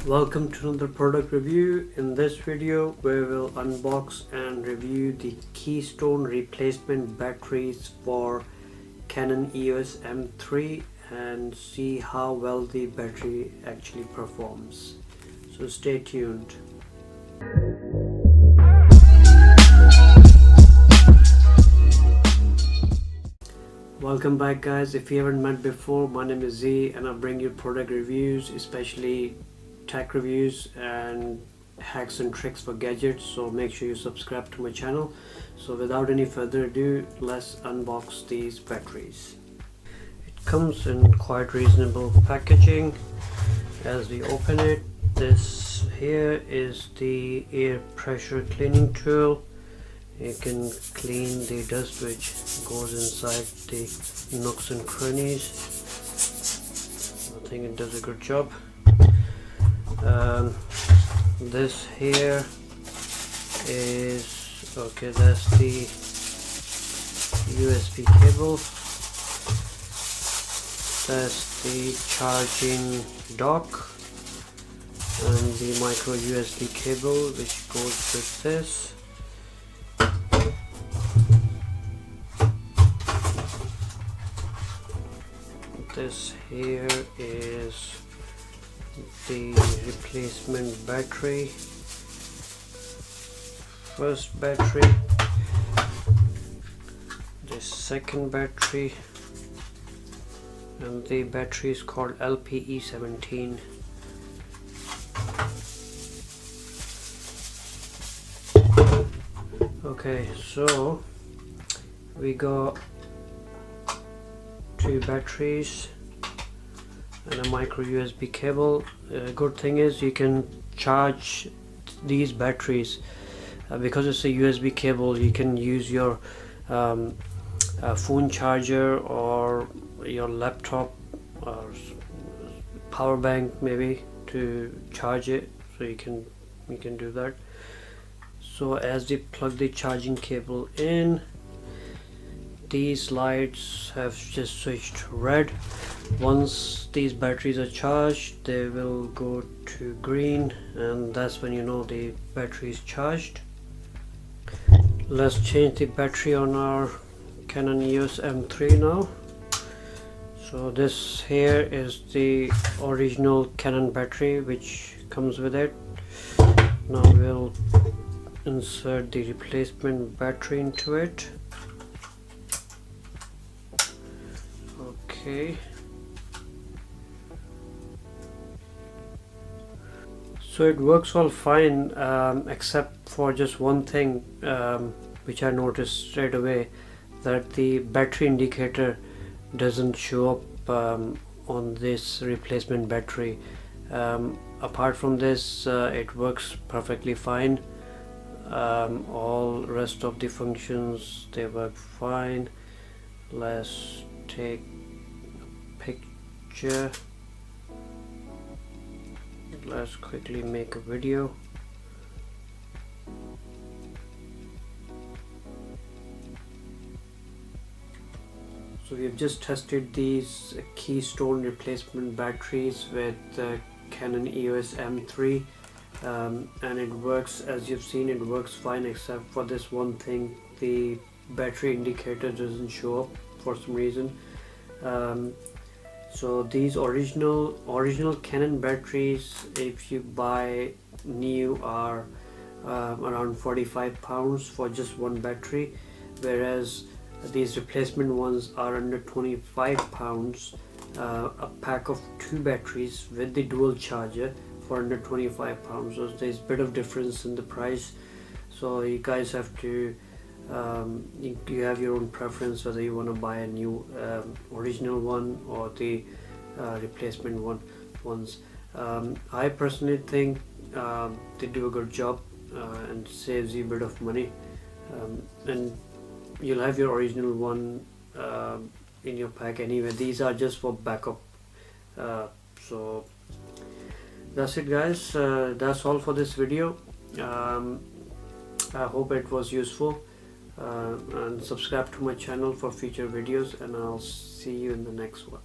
Welcome to another product review. In this video we will unbox and review the keystone replacement batteries for Canon EOS M3 and see how well the battery actually performs. So stay tuned. Welcome back guys. If you haven't met before, my name is Z and I bring you product reviews, especially tech reviews and hacks and tricks for gadgets, so make sure you subscribe to my channel. So without any further ado, let's unbox these batteries. It comes in quite reasonable packaging. As we open it, this here is the air pressure cleaning tool. You can clean the dust which goes inside the nooks and crannies. I think it does a good job. This here is that's the USB cable, that's the charging dock, and the micro USB cable which goes with this. This here is the replacement battery, first battery, the second battery, and the battery is called LP-E17. Okay, so we got two batteries and a micro USB cable. Good thing is you can charge these batteries because it's a USB cable. You can use your phone charger or your laptop or power bank maybe to charge it, so you can do that. So as we plug the charging cable in, these lights have just switched red. Once these batteries are charged, they will go to green, and that's when you know the battery is charged. Let's change the battery on our Canon EOS M3 now. So this here is the original Canon battery which comes with it. Now we'll insert the replacement battery into it. Okay. So it works all fine, except for just one thing which I noticed straight away, that the battery indicator doesn't show up on this replacement battery. Apart from this, it works perfectly fine. All rest of the functions, they work fine. Let's take a picture. Let's quickly make a video. So we have just tested these keystone replacement batteries with Canon EOS M3 and it works, as you've seen, it works fine except for this one thing. The battery indicator doesn't show up for some reason. So these original Canon batteries, if you buy new, are around £45 for just one battery, whereas these replacement ones are under £25. A pack of two batteries with the dual charger for under £25. So there's a bit of difference in the price. So you guys have to you have your own preference whether you want to buy a new original one or the replacement ones. I personally think they do a good job and saves you a bit of money, and you'll have your original one in your pack anyway. These are just for backup. So that's it guys, that's all for this video. I hope it was useful. And subscribe to my channel for future videos, and I'll see you in the next one.